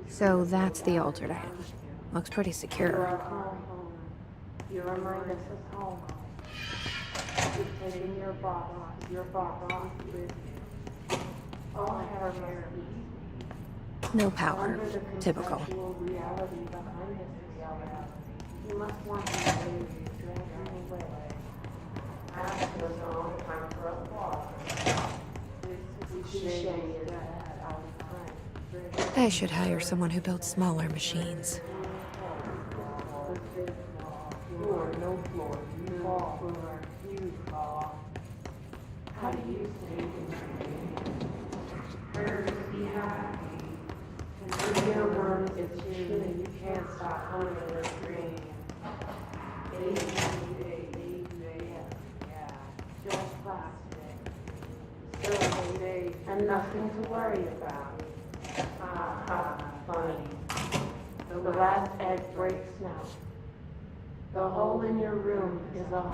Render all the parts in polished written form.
So that's the altered item. Looks pretty secure. You remind us of home. You've taken your box with you. All have No power. Typical. reality behind this reality. You must want to leave dragging away. Ask us all the time for a pause. This cliche is that out of time. I should hire someone who builds smaller machines. Floor, no floor, you fall. Floor, you fall. How do you say it? Be happy. And your worm is true, and you can't stop humming or screaming. Yeah. Just plastic. So and nothing to worry about. Funny. The last egg breaks now. The hole in your room is a hole.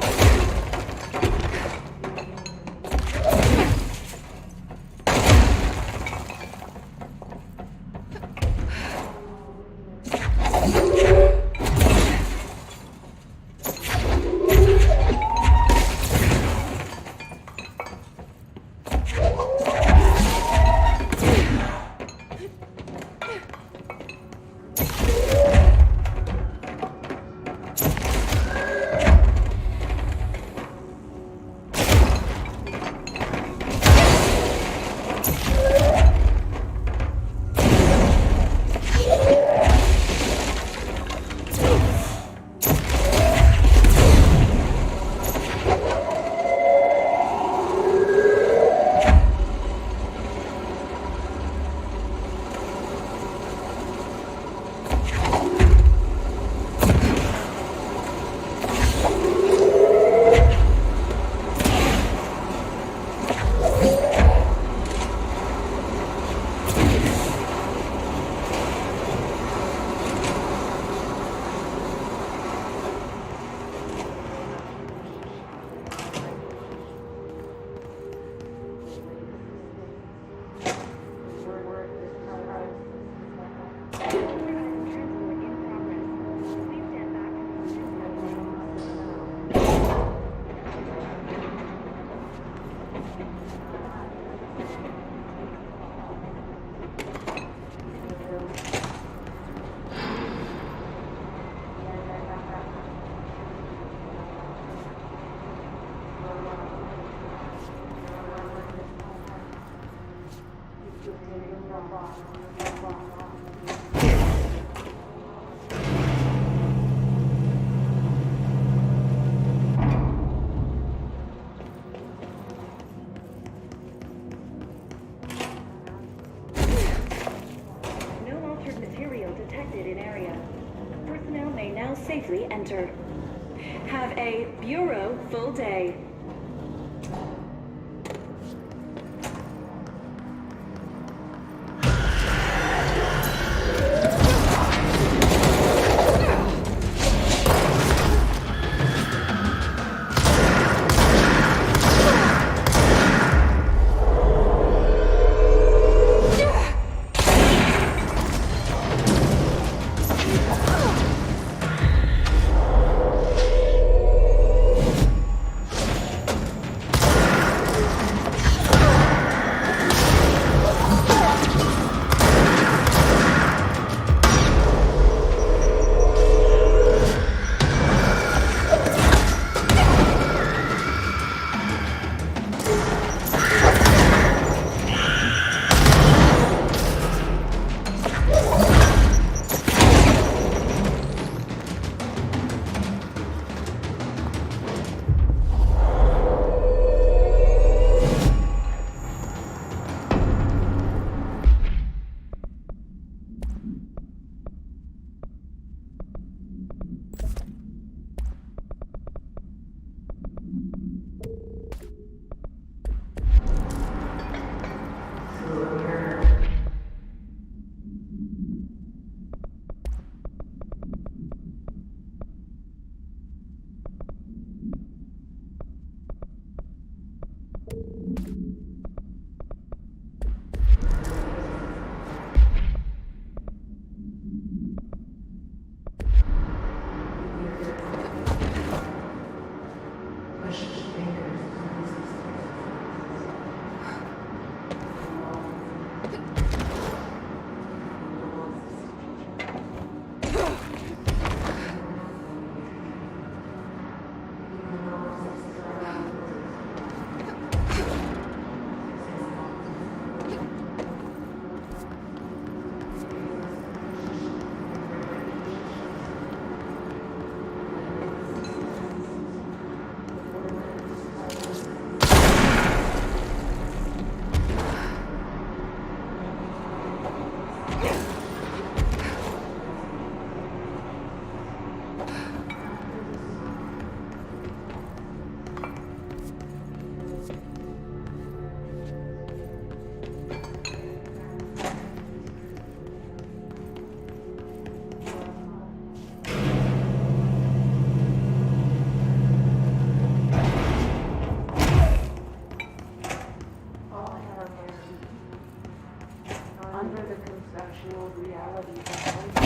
Safely enter. Have a bureau full day. reality behind it.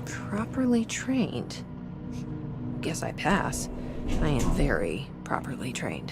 Properly trained. Guess I pass. I am very properly trained.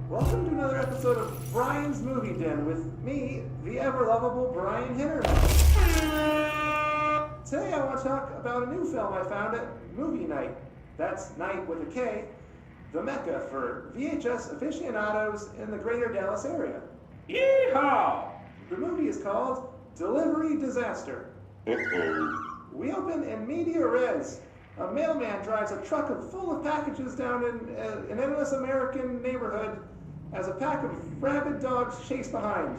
Welcome to another episode of Brian's Movie Den with me, the ever-lovable Brian Hinnerman. Today I want to talk about a new film I found at Movie Night. That's night with a K, the mecca for VHS aficionados in the greater Dallas area. Yeehaw! The movie is called Delivery Disaster. We open in media res. A mailman drives a truck full of packages down in an endless American neighborhood, as a pack of rabid dogs chase behind.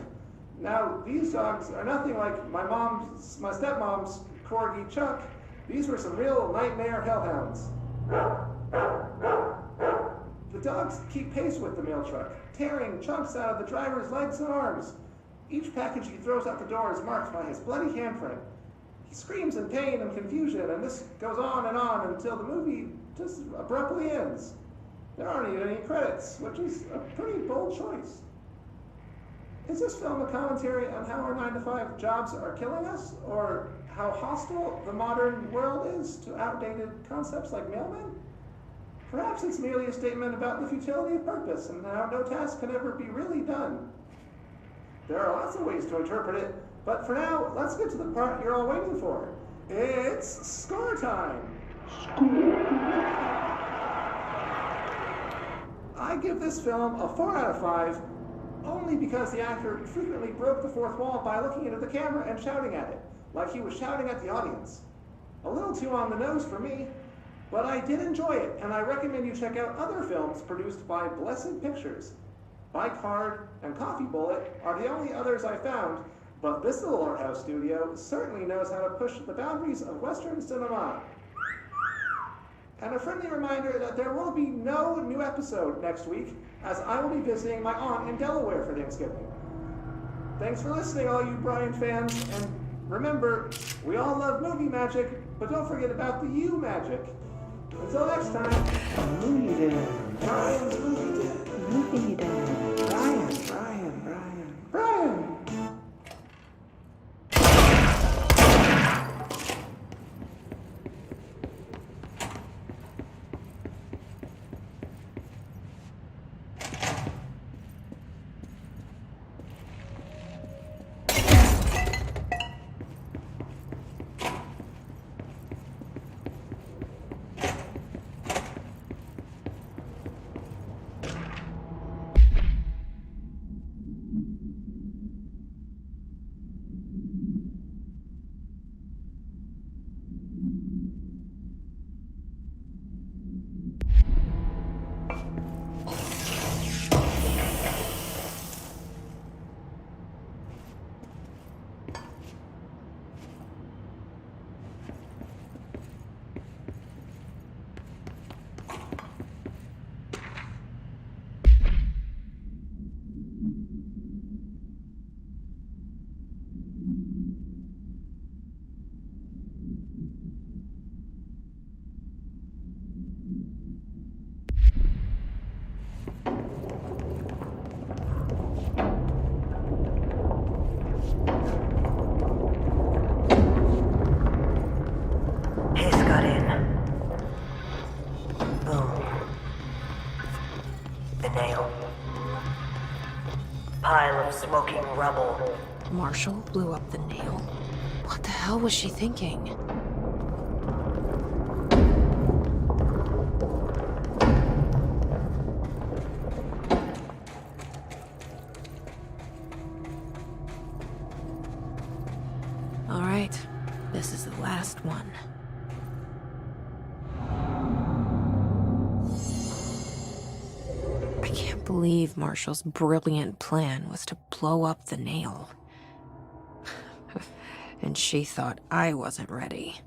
Now, these dogs are nothing like my stepmom's corgi Chuck. These were some real nightmare hellhounds. The dogs keep pace with the mail truck, tearing chunks out of the driver's legs and arms. Each package he throws out the door is marked by his bloody handprint. He screams in pain and confusion, and this goes on until the movie just abruptly ends. There aren't even any credits, which is a pretty bold choice. Is this film a commentary on how our 9-to-5 jobs are killing us, or how hostile the modern world is to outdated concepts like mailmen? Perhaps it's merely a statement about the futility of purpose and how no task can ever be really done. There are lots of ways to interpret it, but for now, let's get to the part you're all waiting for. It's score time! I give this film a 4 out of 5, only because the actor frequently broke the fourth wall by looking into the camera and shouting at it, like he was shouting at the audience. A little too on the nose for me, but I did enjoy it, and I recommend you check out other films produced by Blessed Pictures. Bike Hard and Coffee Bullet are the only others I found, but this little art house studio certainly knows how to push the boundaries of Western cinema. And a friendly reminder that there will be no new episode next week, as I will be visiting my aunt in Delaware for Thanksgiving. Thanks for listening, all you Brian fans, and remember, we all love movie magic, but don't forget about the you magic. Until next time, Movie Den. Brian's Movie Den. Movie Den. Brian! Pile of smoking rubble. Marshall blew up the nail? What the hell was she thinking? All right, this is the last one. I can't believe Marshall's brilliant plan was to blow up the nail. And she thought I wasn't ready.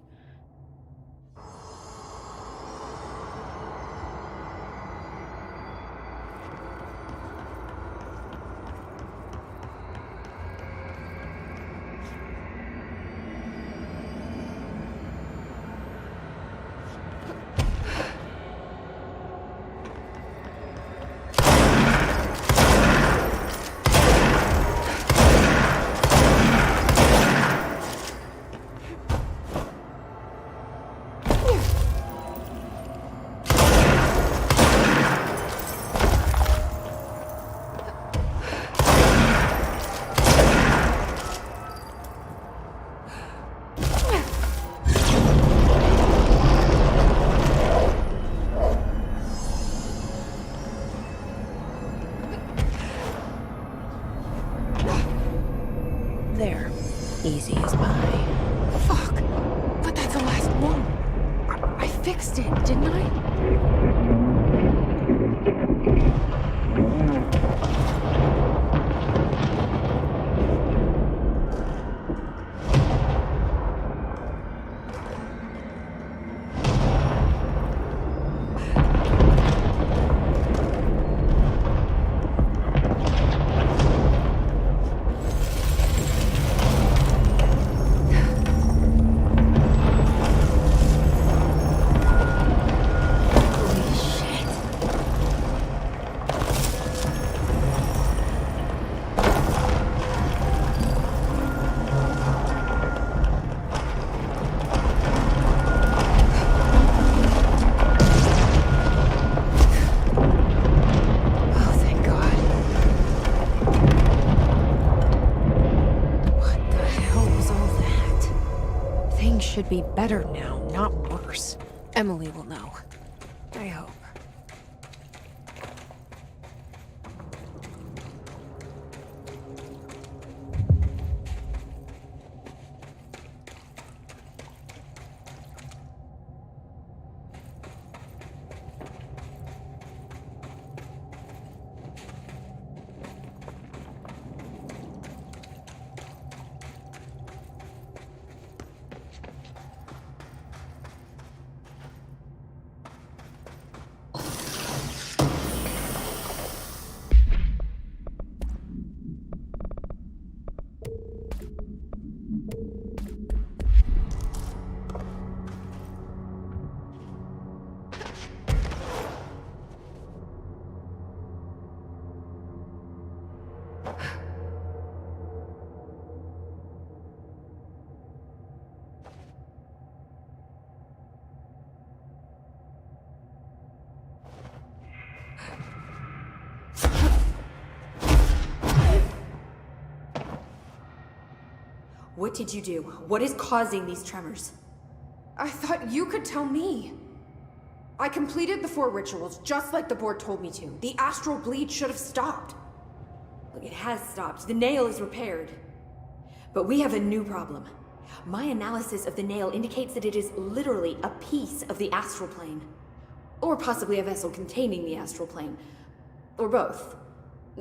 There. Easy as pie. Fuck! But that's the last one! I fixed it, didn't I? should be better now, not worse. Emily will know. I hope. What did you do? What is causing these tremors? I thought you could tell me. I completed the 4 rituals just like the board told me to. The astral bleed should have stopped. Look, it has stopped. The nail is repaired. But we have a new problem. My analysis of the nail indicates that it is literally a piece of the astral plane. Or possibly a vessel containing the astral plane. Or both.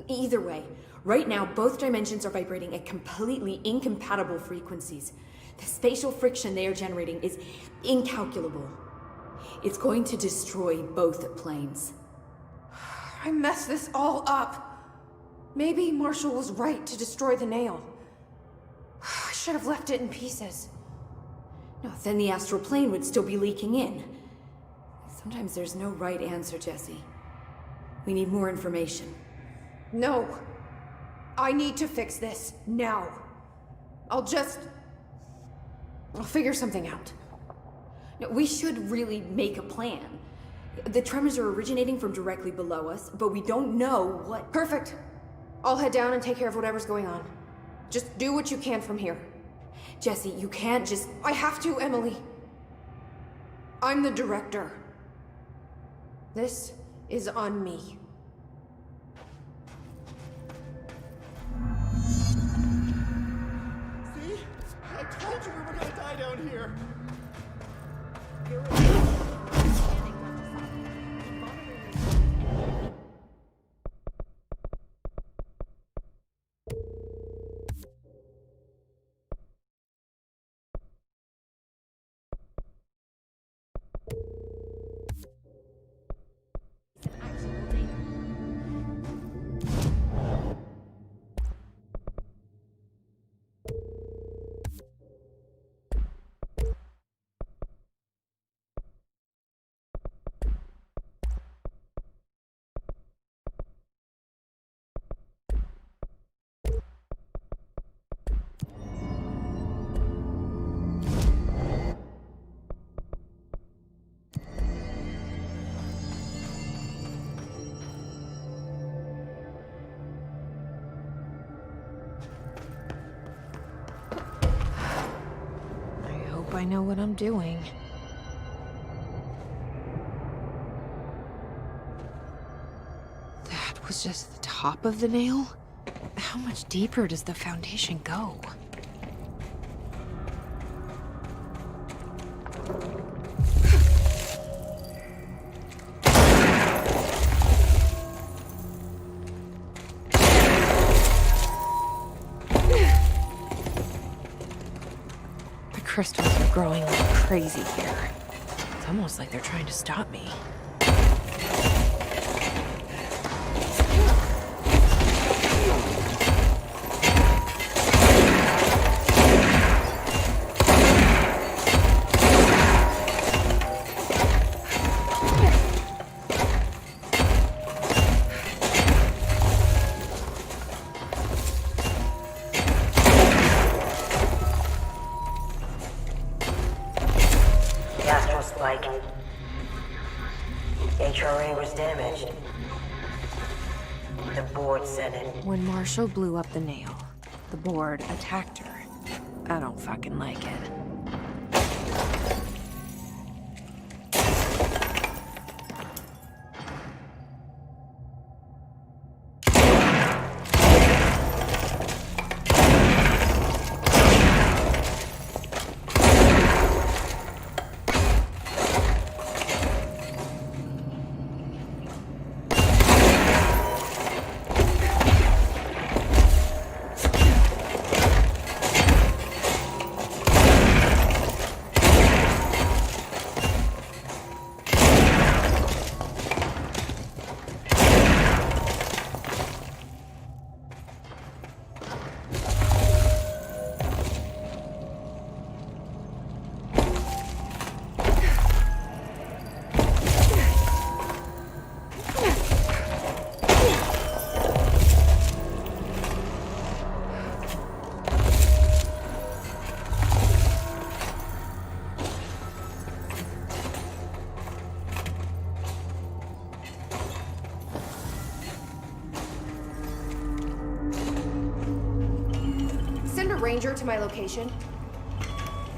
Either way, right now both dimensions are vibrating at completely incompatible frequencies. The spatial friction they are generating is incalculable. It's going to destroy both planes. I messed this all up. Maybe Marshall was right to destroy the nail. I should have left it in pieces. No, then the astral plane would still be leaking in. Sometimes there's no right answer, Jesse. We need more information. No. I need to fix this, now. I'll figure something out. No, we should really make a plan. The tremors are originating from directly below us, but we don't know what... Perfect. I'll head down and take care of whatever's going on. Just do what you can from here. Jesse, you can't just... I have to, Emily. I'm the director. This is on me. See? I told you we were gonna die down here. I know what I'm doing. That was just the top of the nail? How much deeper does the foundation go? Crystals are growing like crazy here. It's almost like they're trying to stop me. HRA was damaged. The board said it. When Marshall blew up the nail, the board attacked her. I don't fucking like it. a ranger to my location?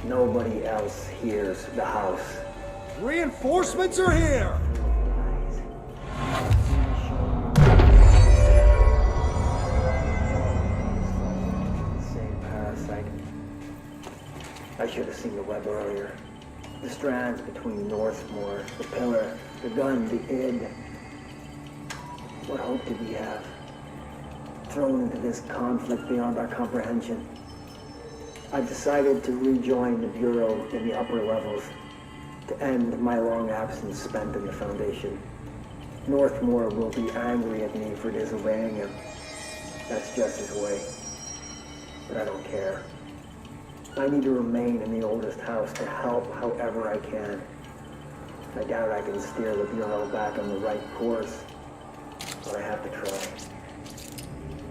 Nobody else hears the house. Reinforcements are here! Same parasite. I should have seen the web earlier. The strands between Northmore, the pillar, the gun, the id. What hope did we have? Thrown into this conflict beyond our comprehension. I decided to rejoin the Bureau in the upper levels, to end my long absence spent in the Foundation. Northmore will be angry at me for disobeying him. That's just his way. But I don't care. I need to remain in the oldest house to help however I can. I doubt I can steer the Bureau back on the right course, but I have to try.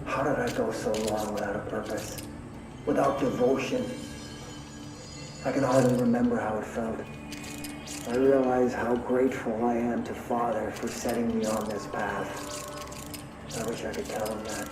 How did I go so long without a purpose? Without devotion? I can hardly remember how it felt. I realize how grateful I am to Father for setting me on this path. I wish I could tell him that.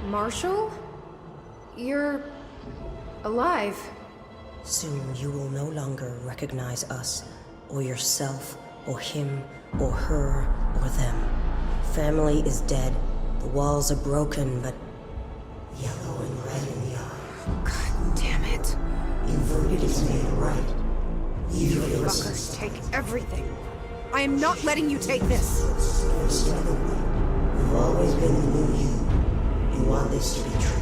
Marshall? You're alive. Soon you will no longer recognize us, or yourself, or him, or her, or them. Family is dead. The walls are broken, but yellow and red in the eye. God damn it. Inverted is made right. You fuckers take everything. I am not letting you take this. There's another way. You've always been the new you. You want this to be true.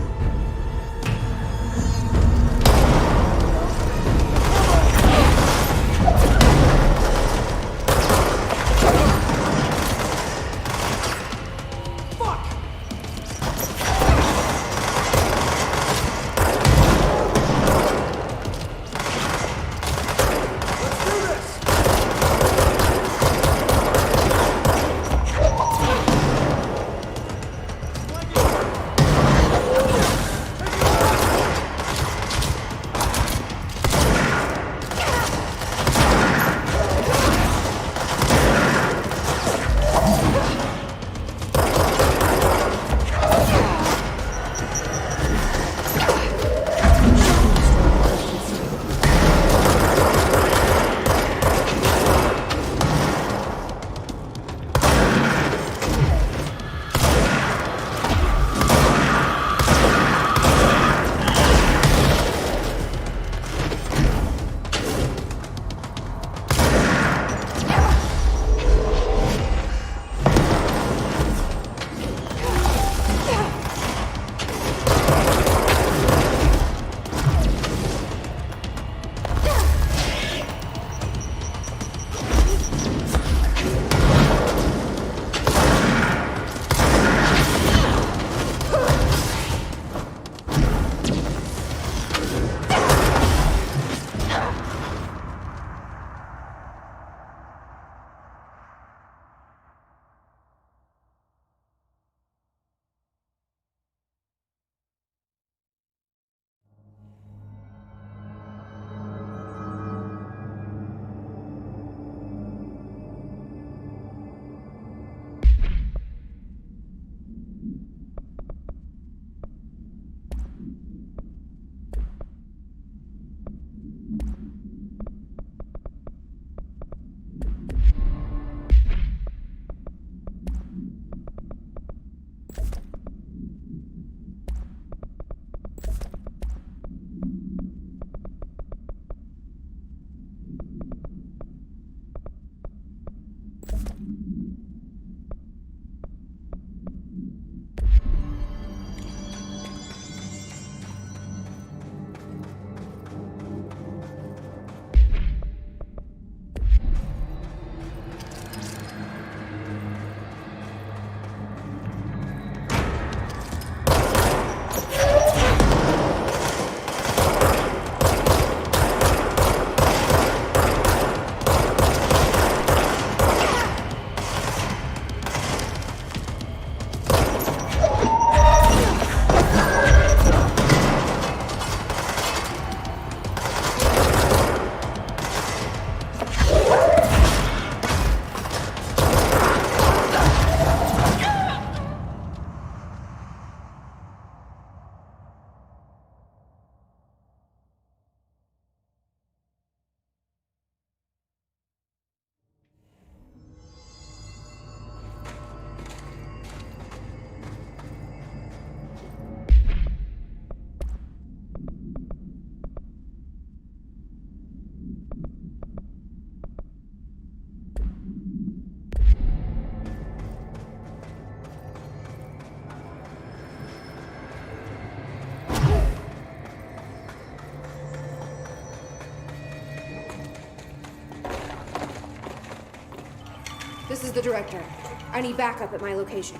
this is the director. I need backup at my location.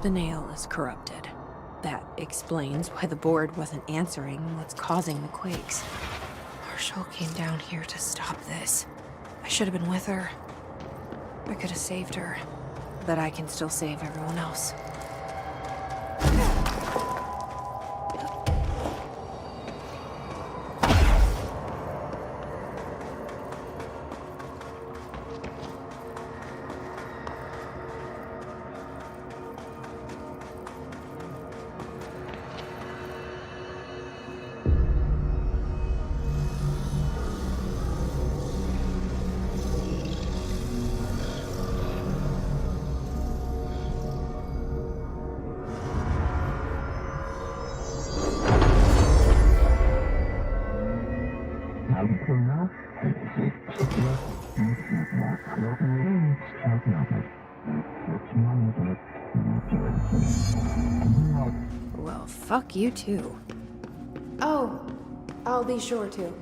The nail is corrupted. That explains why the board wasn't answering what's causing the quakes. Marshall came down here to stop this. I should have been with her. I could have saved her. But I can still save everyone else. Well, fuck you too. Oh, I'll be sure to.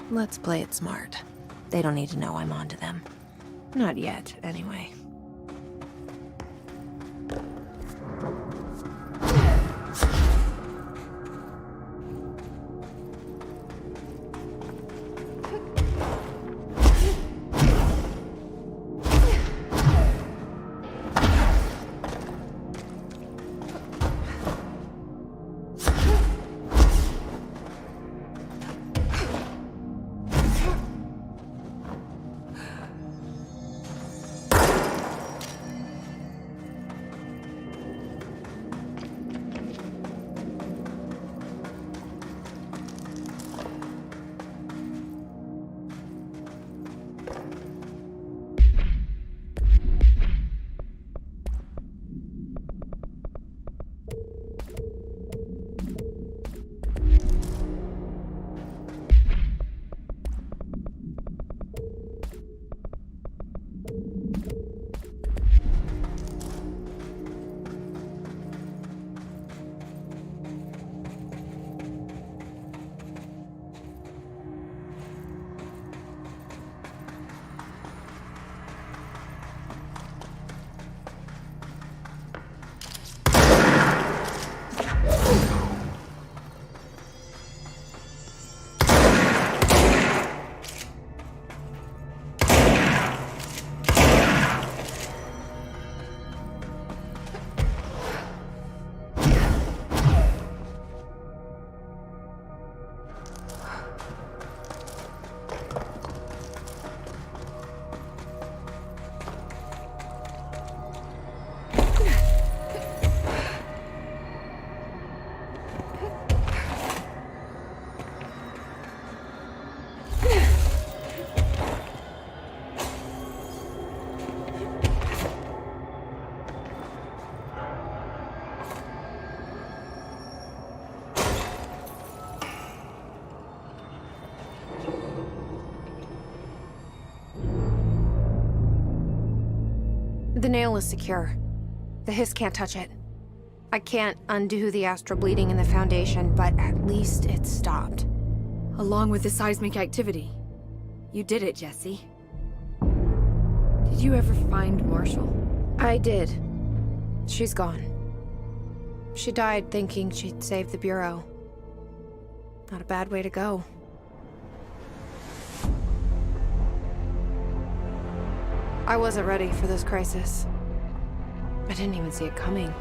Let's play it smart. They don't need to know I'm onto them. Not yet, anyway. The nail is secure. The hiss can't touch it. I can't undo the astral bleeding in the Foundation, but at least it's stopped. Along with the seismic activity. You did it, Jesse. Did you ever find Marshall? I did. She's gone. She died thinking she'd save the Bureau. Not a bad way to go. I wasn't ready for this crisis. I didn't even see it coming.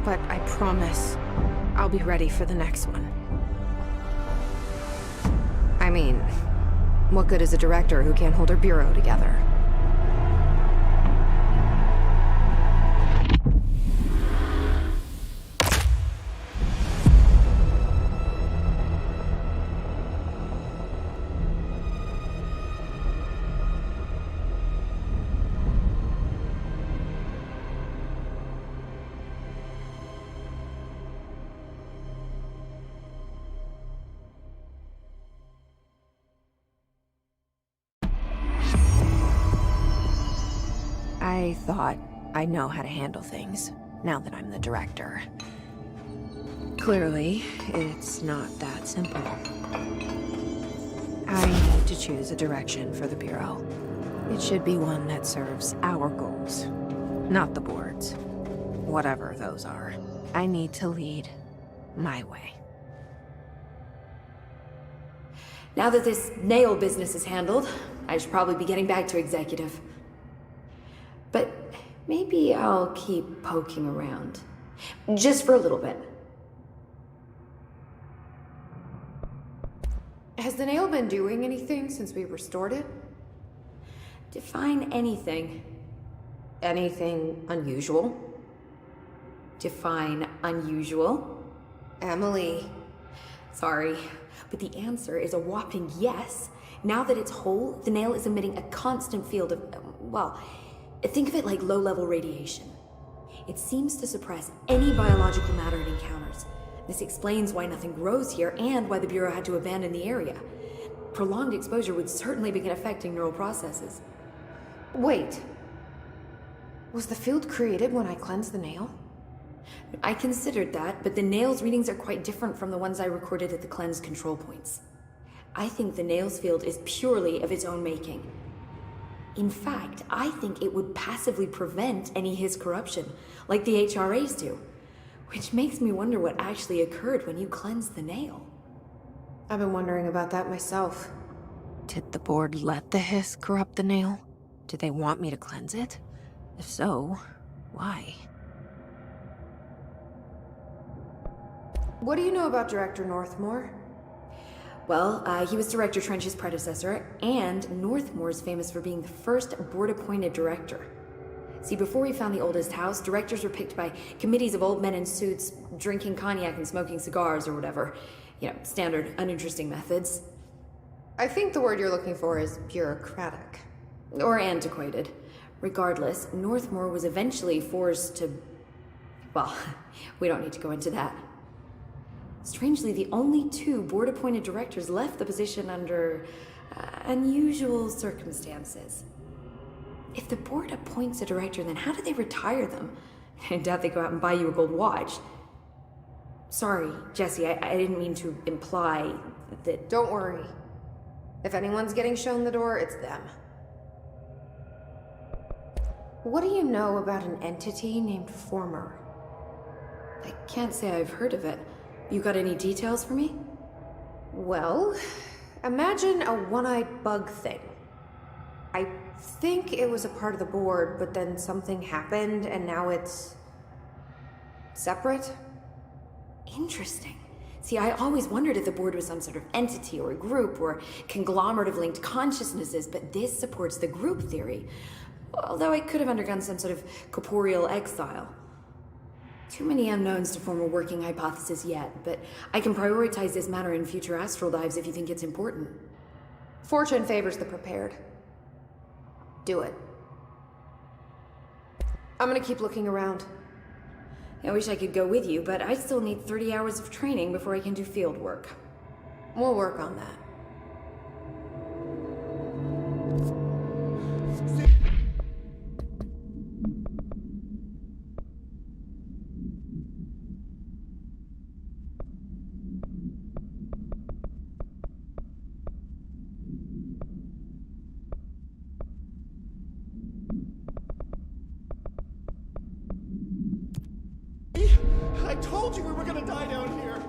But I promise I'll be ready for the next one. I mean, what good is a director who can't hold her bureau together? I thought I know how to handle things, now that I'm the director. Clearly, it's not that simple. I need to choose a direction for the Bureau. It should be one that serves our goals, not the board's. Whatever those are. I need to lead my way. Now that this nail business is handled, I should probably be getting back to executive. But maybe I'll keep poking around. Just for a little bit. Has the nail been doing anything since we restored it? Define anything. Anything unusual? Define unusual. Emily. Sorry, but the answer is a whopping yes. Now that it's whole, the nail is emitting a constant field of, well, think of it like low-level radiation. It seems to suppress any biological matter it encounters, This explains why nothing grows here and why the Bureau had to abandon the area. Prolonged exposure would certainly begin affecting neural processes. Wait. Was the field created when I cleansed the nail? I considered that, but the nail's readings are quite different from the ones I recorded at the cleanse control points. I think the nail's field is purely of its own making. In fact, I think it would passively prevent any His corruption, like the HRAs do. Which makes me wonder what actually occurred when you cleansed the nail. I've been wondering about that myself. Did the board let the hiss corrupt the nail? Did they want me to cleanse it? If so, why? What do you know about Director Northmore? Well, he was Director Trench's predecessor, and Northmore's famous for being the first board-appointed director. See, before we found the oldest house, directors were picked by committees of old men in suits, drinking cognac and smoking cigars or whatever. You know, standard, uninteresting methods. I think the word you're looking for is bureaucratic. Or antiquated. Regardless, Northmore was eventually forced to... Well, we don't need to go into that. Strangely, the only two board-appointed directors left the position under unusual circumstances. If the board appoints a director, then how do they retire them? I doubt they go out and buy you a gold watch. Sorry, Jesse, I didn't mean to imply that... Don't worry. If anyone's getting shown the door, it's them. What do you know about an entity named Former? I can't say I've heard of it. You got any details for me? Well, imagine a one-eyed bug thing. I think it was a part of the board, but then something happened and now it's... separate? Interesting. See, I always wondered if the board was some sort of entity or a group or conglomerate of linked consciousnesses, but this supports the group theory. Although I could have undergone some sort of corporeal exile. Too many unknowns to form a working hypothesis yet, but I can prioritize this matter in future astral dives if you think it's important. Fortune favors the prepared. Do it. I'm gonna keep looking around. I wish I could go with you, but I still need 30 hours of training before I can do field work. We'll work on that. I told you we were gonna die down here!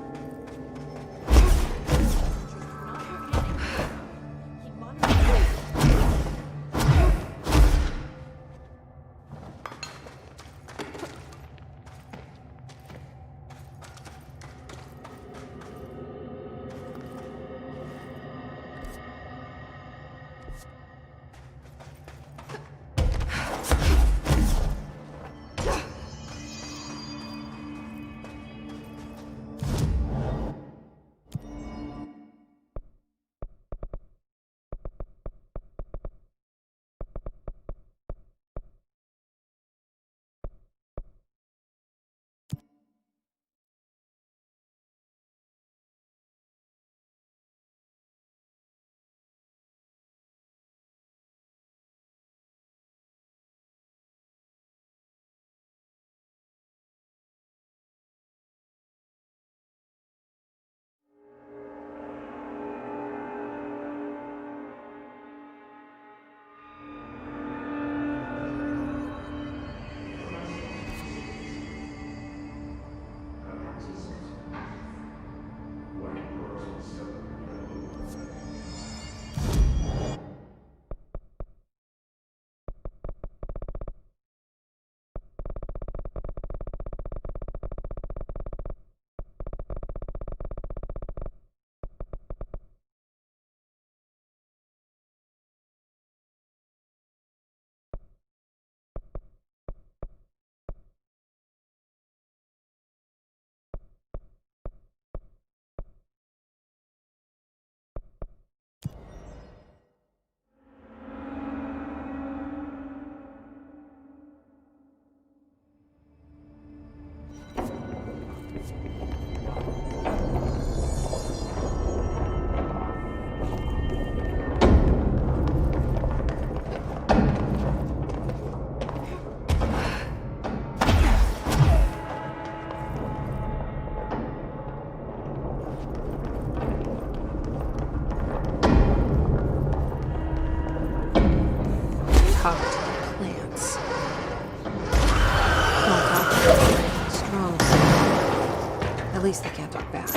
least they can't talk back.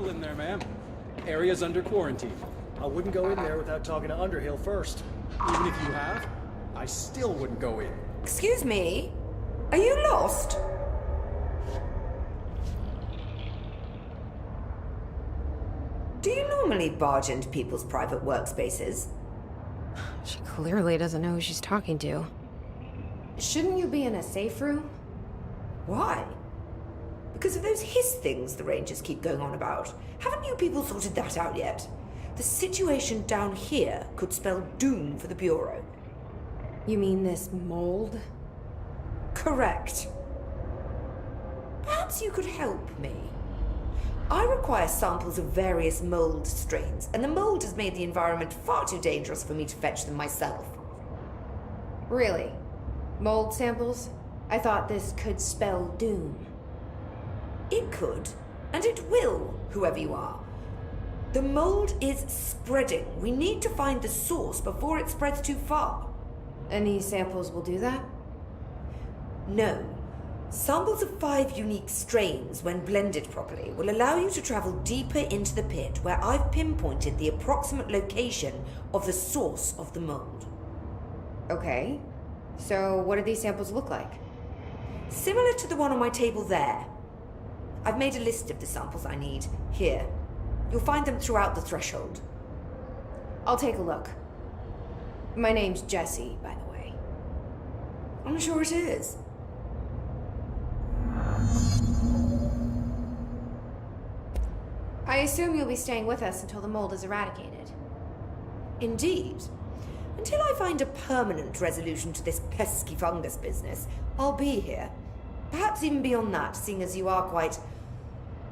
In there, ma'am. Area's under quarantine. I wouldn't go in there without talking to Underhill first. Even if you have, I still wouldn't go in. Excuse me? Are you lost? Do you normally barge into people's private workspaces? She clearly doesn't know who she's talking to. Shouldn't you be in a safe room? Why? Because of those hiss things the Rangers keep going on about. Haven't you people sorted that out yet? The situation down here could spell doom for the Bureau. You mean this mold? Correct. Perhaps you could help me. I require samples of various mold strains, and the mold has made the environment far too dangerous for me to fetch them myself. Really? Mold samples? I thought this could spell doom. It could, and it will, whoever you are. The mold is spreading. We need to find the source before it spreads too far. And these samples will do that? No. Samples of 5 unique strains, when blended properly, will allow you to travel deeper into the pit, where I've pinpointed the approximate location of the source of the mold. Okay. So what do these samples look like? Similar to the one on my table there. I've made a list of the samples I need, here. You'll find them throughout the threshold. I'll take a look. My name's Jessie, by the way. I'm sure it is. I assume you'll be staying with us until the mold is eradicated. Indeed. Until I find a permanent resolution to this pesky fungus business, I'll be here. Perhaps even beyond that, seeing as you are quite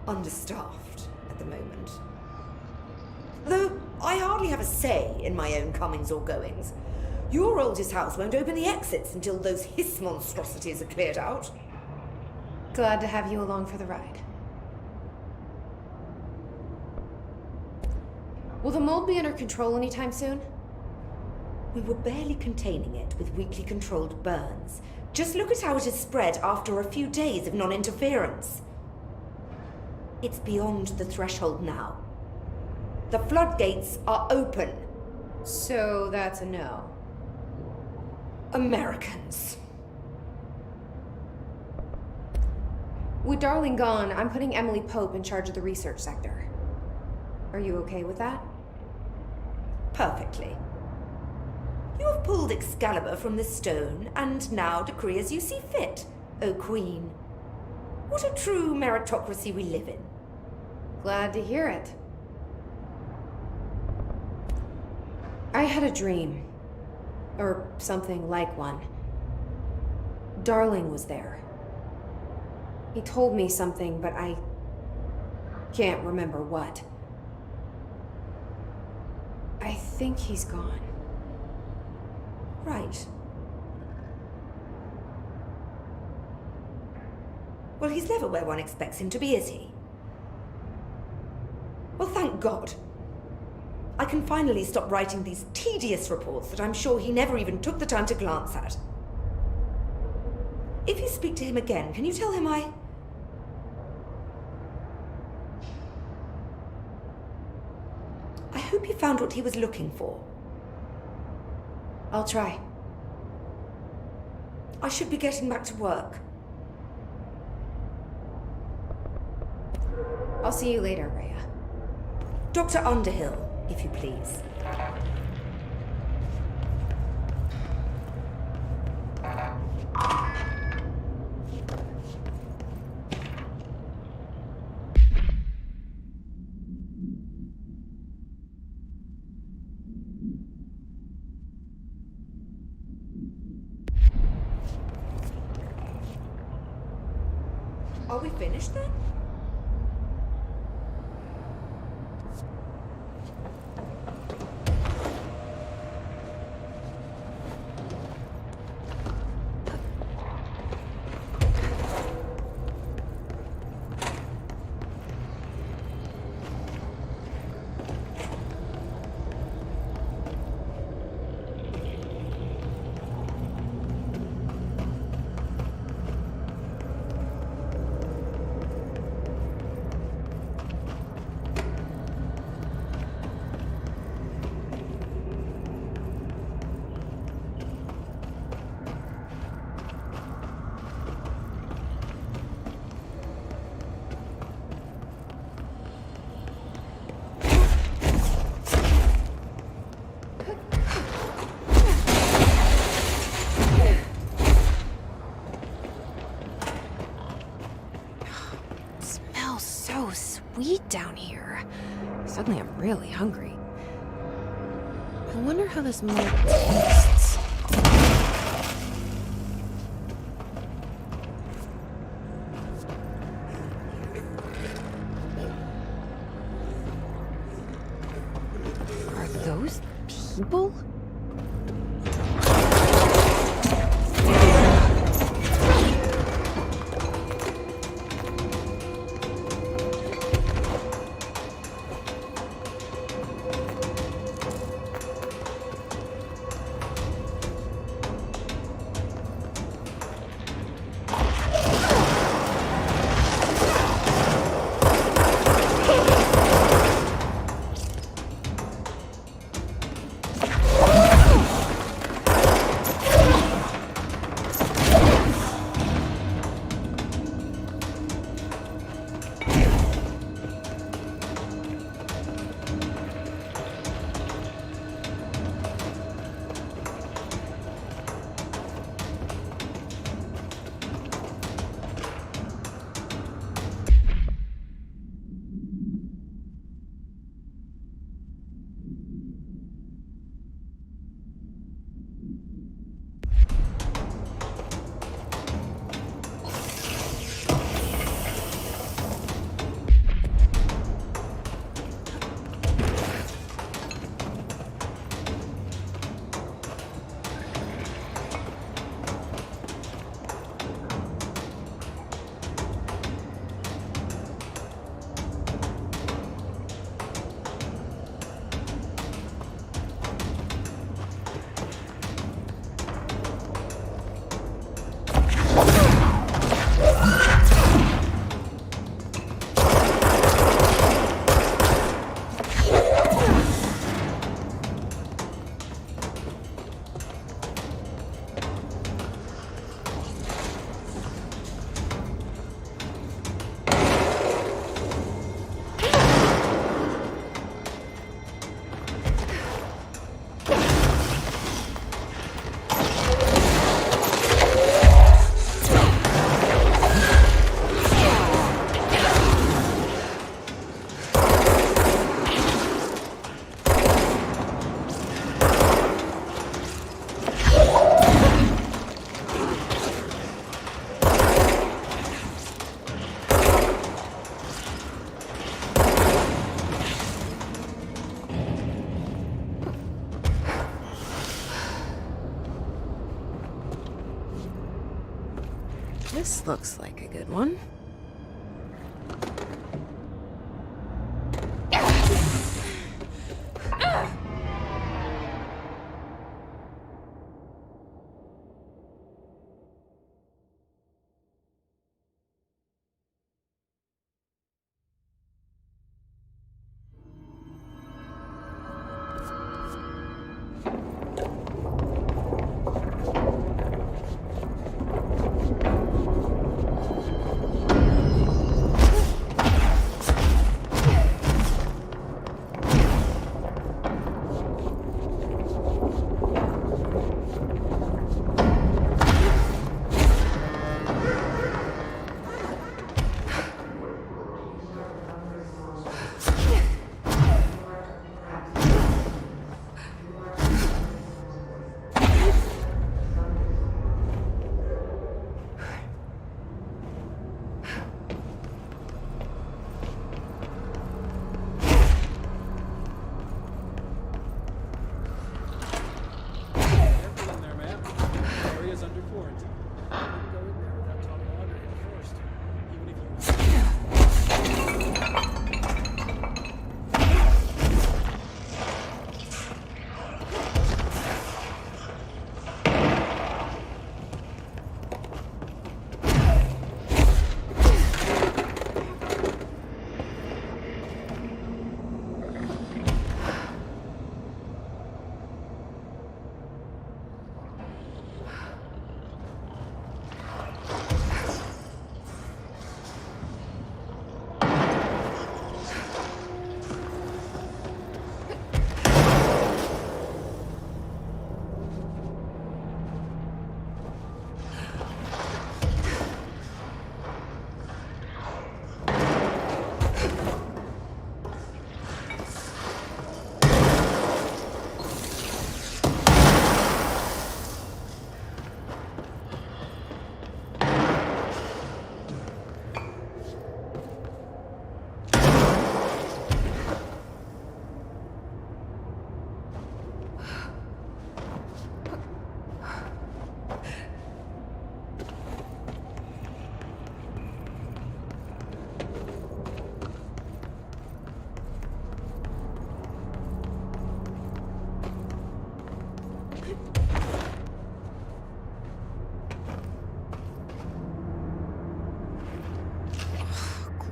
understaffed at the moment. Though I hardly have a say in my own comings or goings. Your oldest house won't open the exits until those hiss monstrosities are cleared out. Glad to have you along for the ride. Will the mold be under control anytime soon? We were barely containing it with weakly controlled burns. Just look at how it has spread after a few days of non-interference. It's beyond the threshold now. The floodgates are open. So that's a no. Americans. With Darling gone, I'm putting Emily Pope in charge of the research sector. Are you okay with that? Perfectly. You have pulled Excalibur from the stone, and now decree as you see fit, O Queen. What a true meritocracy we live in. Glad to hear it. I had a dream. Or something like one. Darling was there. He told me something, but I can't remember what. I think he's gone. Right. Well, he's never where one expects him to be, is he? Well, thank God. I can finally stop writing these tedious reports that I'm sure he never even took the time to glance at. If you speak to him again, can you tell him I hope he found what he was looking for. I'll try. I should be getting back to work. I'll see you later, Rhea. Dr. Underhill, if you please. Are we finished then? Sweet down here. Suddenly I'm really hungry. I wonder how this mold tastes. Are those people? This looks like a good one.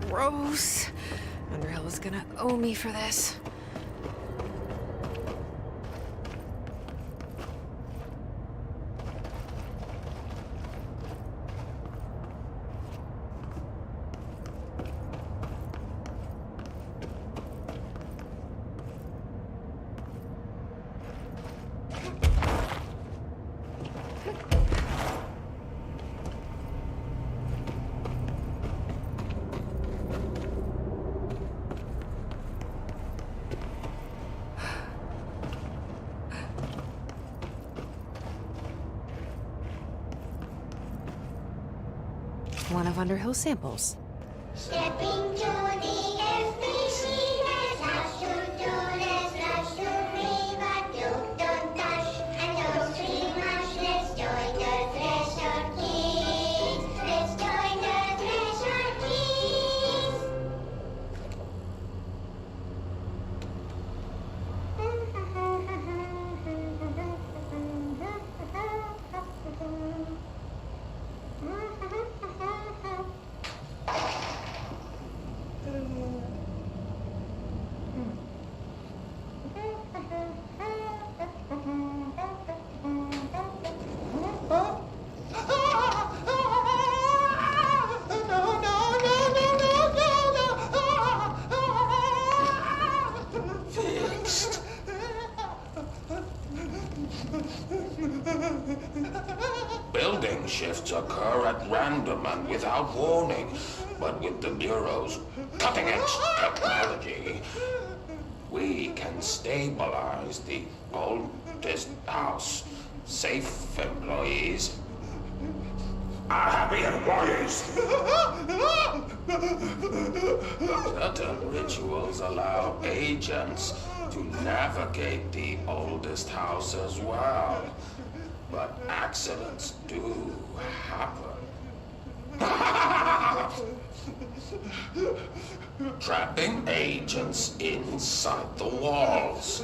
Gross. Underhill is gonna owe me for this. One of Underhill's samples. Step into the FBC, let's rush to river, don't dash, and don't scream much, let's join the Treasure Kings, let's join the Treasure Kings. Building shifts occur at random and without warning, but with the Bureau's cutting-edge technology, we can stabilize the oldest house. Safe employees are happy employees. Certain rituals allow agents to navigate the oldest house as well. But accidents do happen. Trapping agents inside the walls.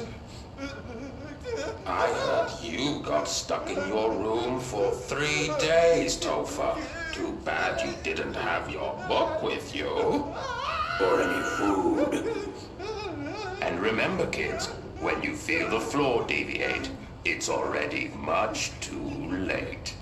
I heard you got stuck in your room for 3 days, Topher. Too bad you didn't have your book with you. Or any food. And remember, kids, when you feel the floor deviate, it's already much too late.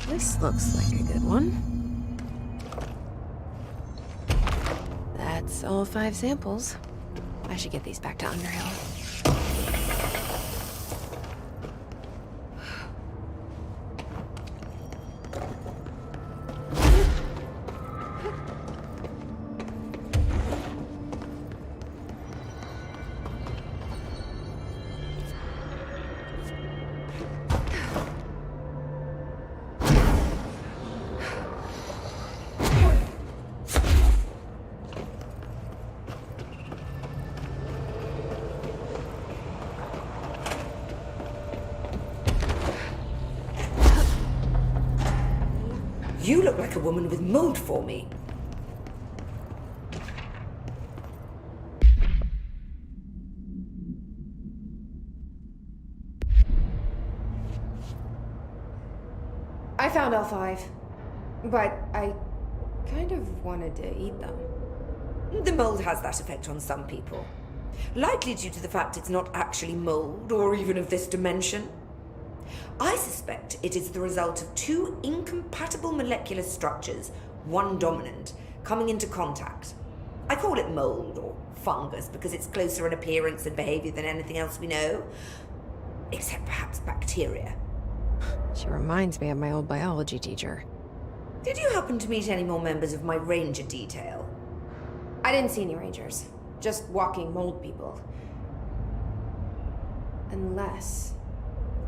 This looks like a good one. That's all 5 samples. I should get these back to Underhill. You look like a woman with mold for me. I found all 5, but I kind of wanted to eat them. The mold has that effect on some people. Likely due to the fact it's not actually mold or even of this dimension. I suspect it is the result of 2 incompatible molecular structures, one dominant, coming into contact. I call it mold or fungus because it's closer in appearance and behavior than anything else we know, except perhaps bacteria. She reminds me of my old biology teacher. Did you happen to meet any more members of my ranger detail? I didn't see any rangers, just walking mold people. Unless...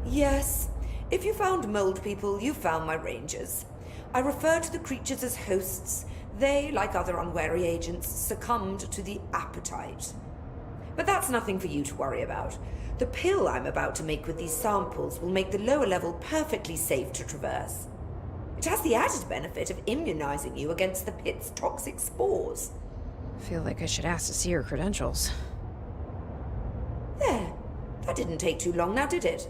Yes. If you found mold people, you found my rangers. I refer to the creatures as hosts. They, like other unwary agents, succumbed to the appetite. But that's nothing for you to worry about. The pill I'm about to make with these samples will make the lower level perfectly safe to traverse. It has the added benefit of immunizing you against the pit's toxic spores. I feel like I should ask to see her credentials. There. That didn't take too long now, did it?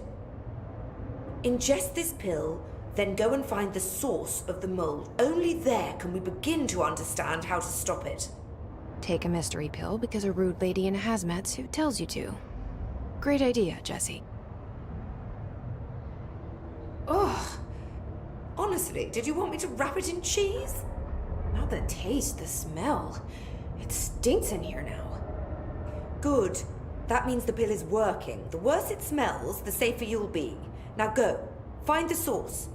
Ingest this pill, then go and find the source of the mold. Only there can we begin to understand how to stop it. Take a mystery pill because a rude lady in a hazmat suit tells you to. Great idea, Jesse. Ugh. Honestly, did you want me to wrap it in cheese? Not the taste, the smell. It stinks in here now. Good. That means the pill is working. The worse it smells, the safer you'll be. Now go. Find the source.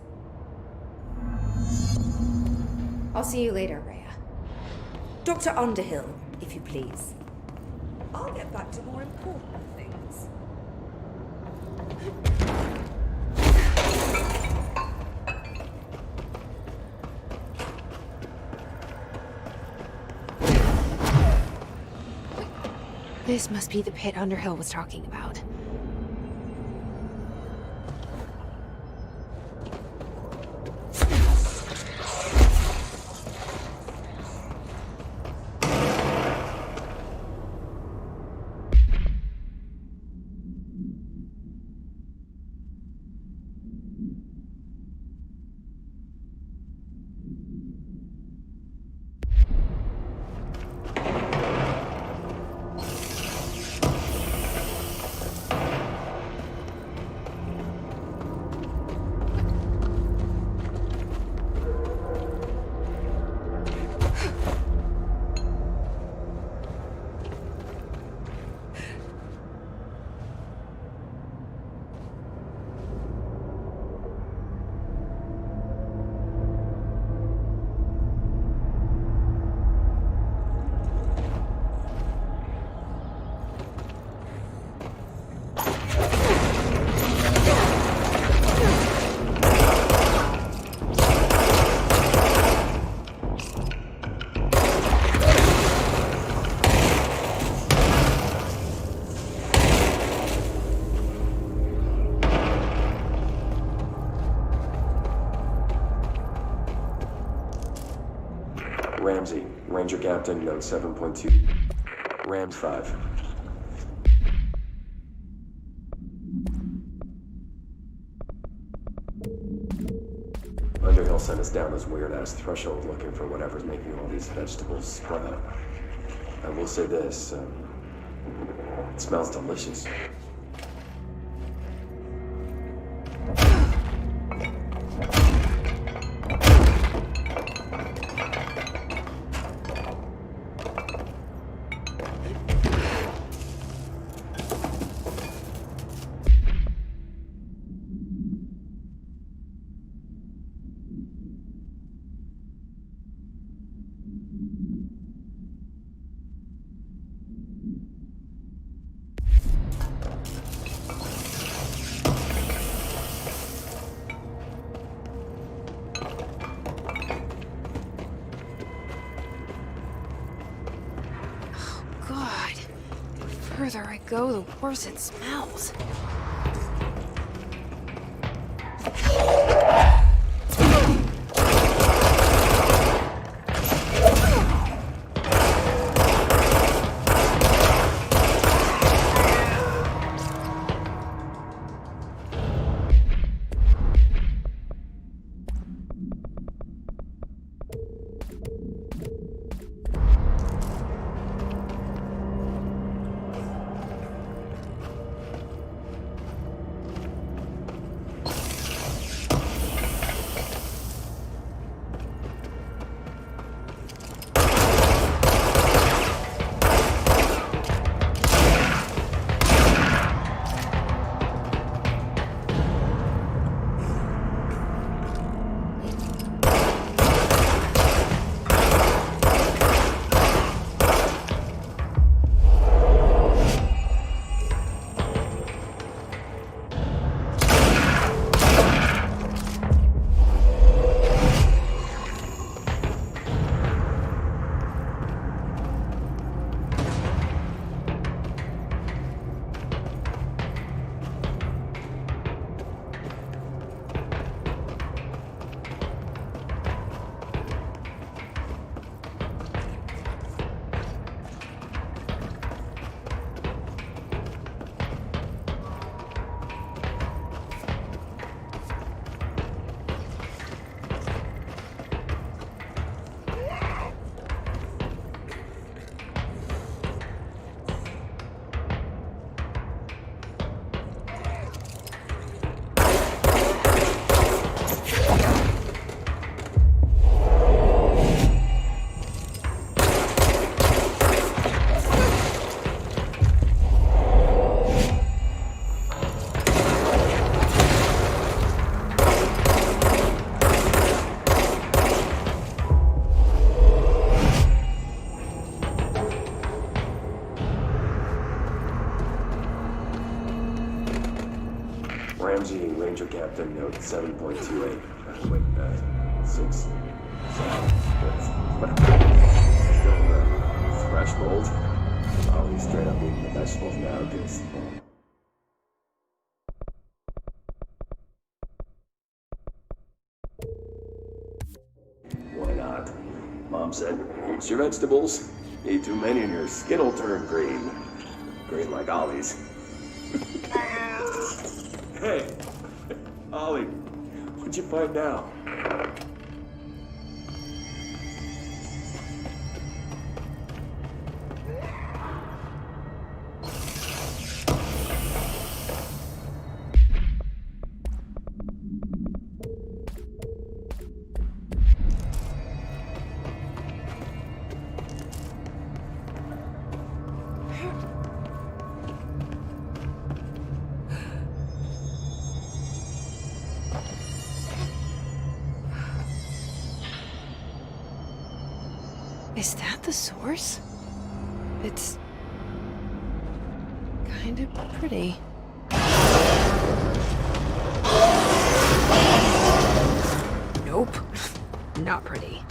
I'll see you later, Rhea. Dr. Underhill, if you please. I'll get back to more important things. This must be the pit Underhill was talking about. Ramsey, Ranger Captain, note 7.2. Rams 5. Underhill sent us down this weird-ass threshold looking for whatever's making all these vegetables sprout. I will say this, it smells delicious. The further I go, the worse it smells. Changing Ranger Captain Note 7.28. Wait, 6. 7. Still the threshold. I'll straight up eating the vegetables now, because. Why not? Mom said, eat your vegetables. Eat too many and your skin will turn green. Green like Ollie's. Hey, Ollie, what'd you find now? Is that the source? It's kind of pretty. Nope, not pretty.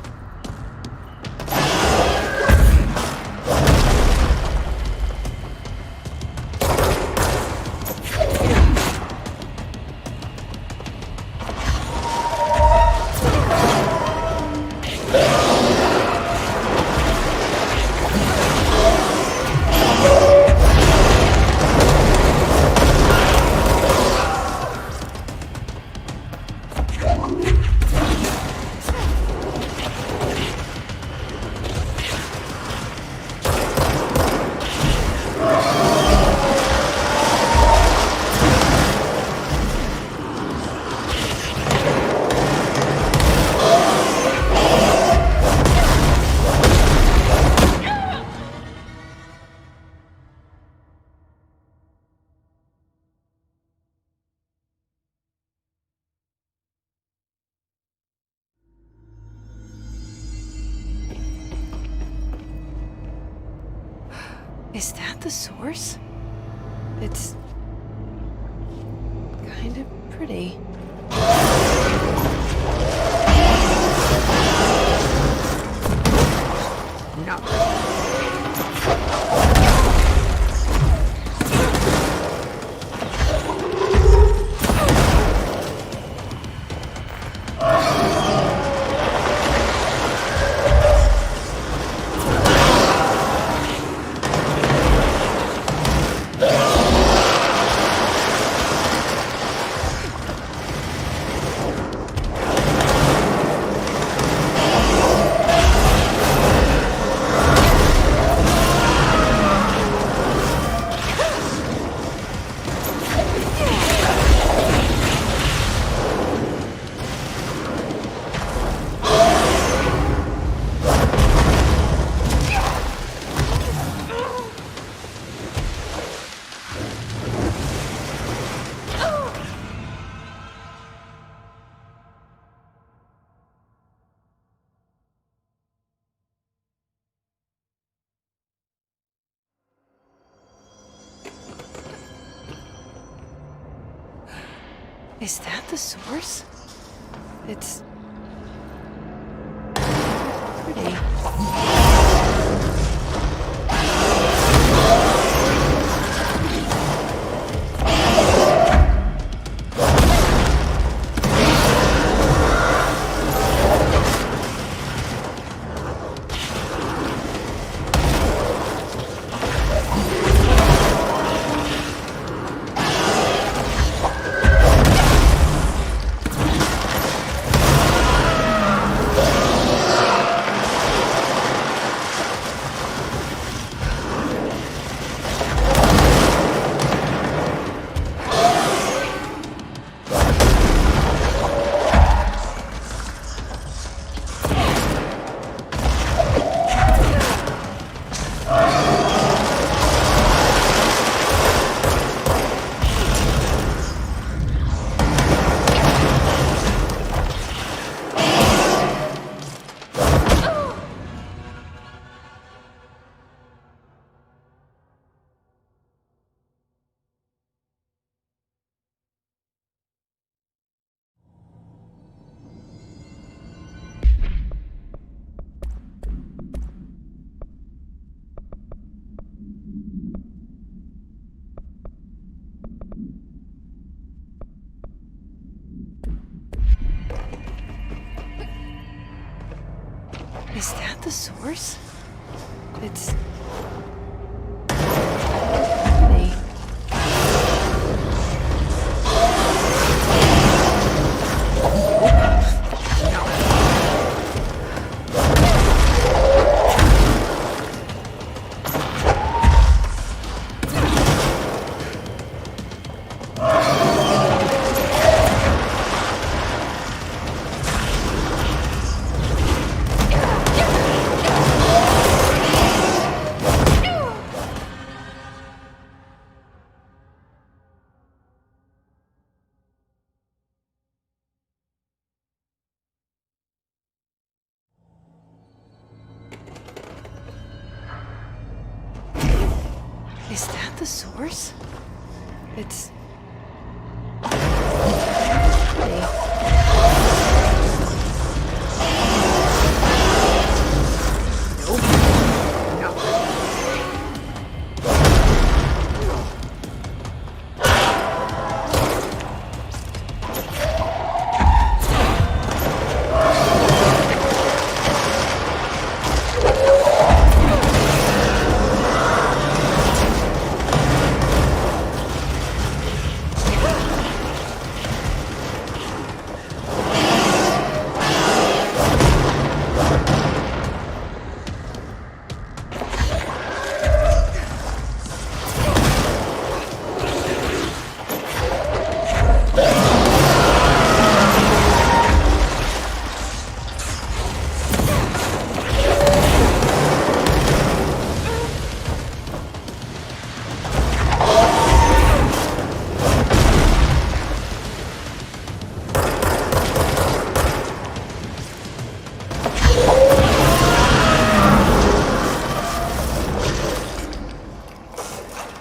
Is that the source? It's kind of pretty. Not pretty. Is that the source? It's pretty. the source? It's... Is that the source? It's...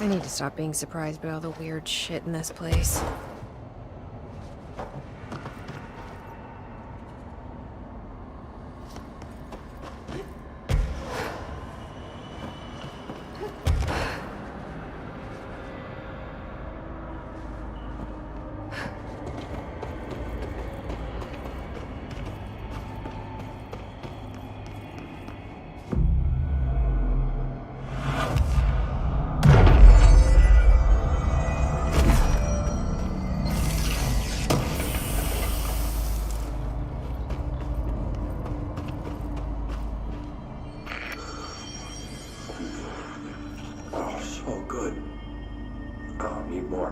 I need to stop being surprised by all the weird shit in this place. Need more.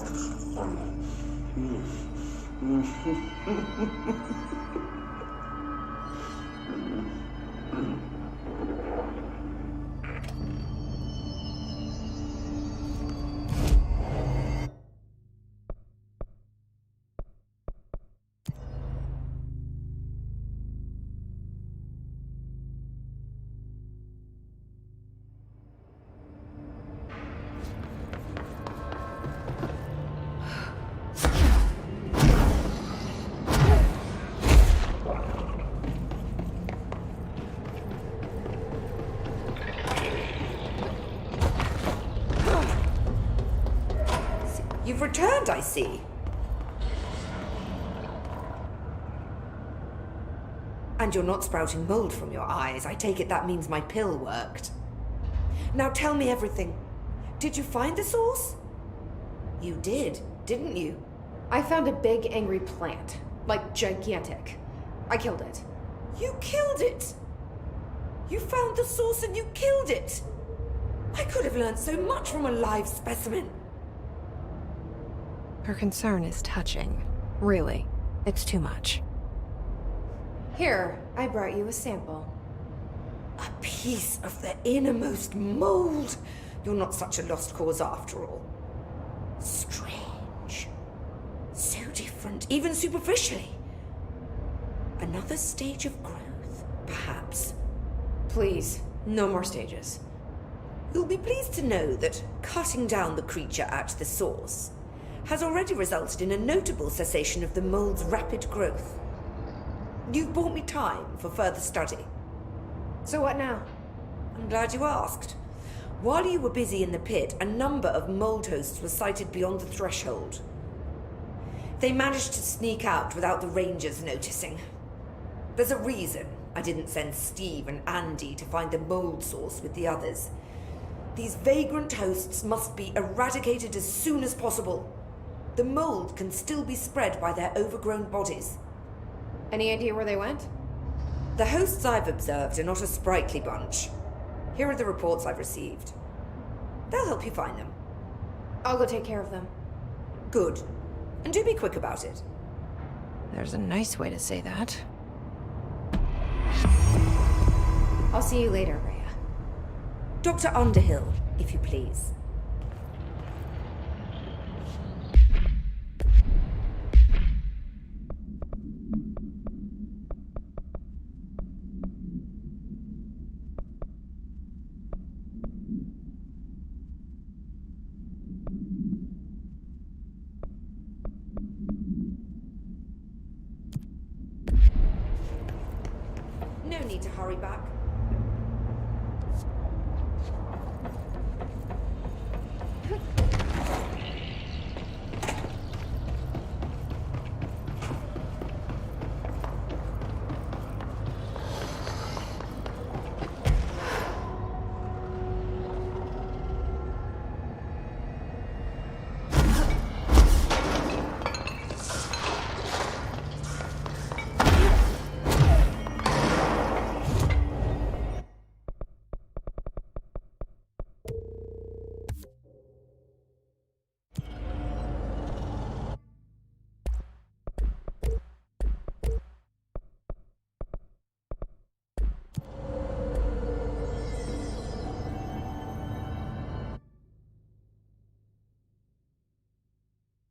You've returned, I see. And you're not sprouting mold from your eyes. I take it that means my pill worked. Now tell me everything. Did you find the source? You did, didn't you? I found a big angry plant. Like, gigantic. I killed it. You killed it! You found the source and you killed it! I could have learned so much from a live specimen. Her concern is touching. Really, it's too much. Here, I brought you a sample. A piece of the innermost mold. You're not such a lost cause after all. Strange. So different, even superficially. Another stage of growth, perhaps. Please, no more stages. You'll be pleased to know that cutting down the creature at the source has already resulted in a notable cessation of the mold's rapid growth. You've bought me time for further study. So what now? I'm glad you asked. While you were busy in the pit, a number of mold hosts were sighted beyond the threshold. They managed to sneak out without the rangers noticing. There's a reason, I didn't send Steve and Andy to find the mold source with the others. These vagrant hosts must be eradicated as soon as possible. The mold can still be spread by their overgrown bodies. Any idea where they went? The hosts I've observed are not a sprightly bunch. Here are the reports I've received. They'll help you find them. I'll go take care of them. Good. And do be quick about it. There's a nice way to say that. I'll see you later, Rhea. Dr. Underhill, if you please. No need to hurry back.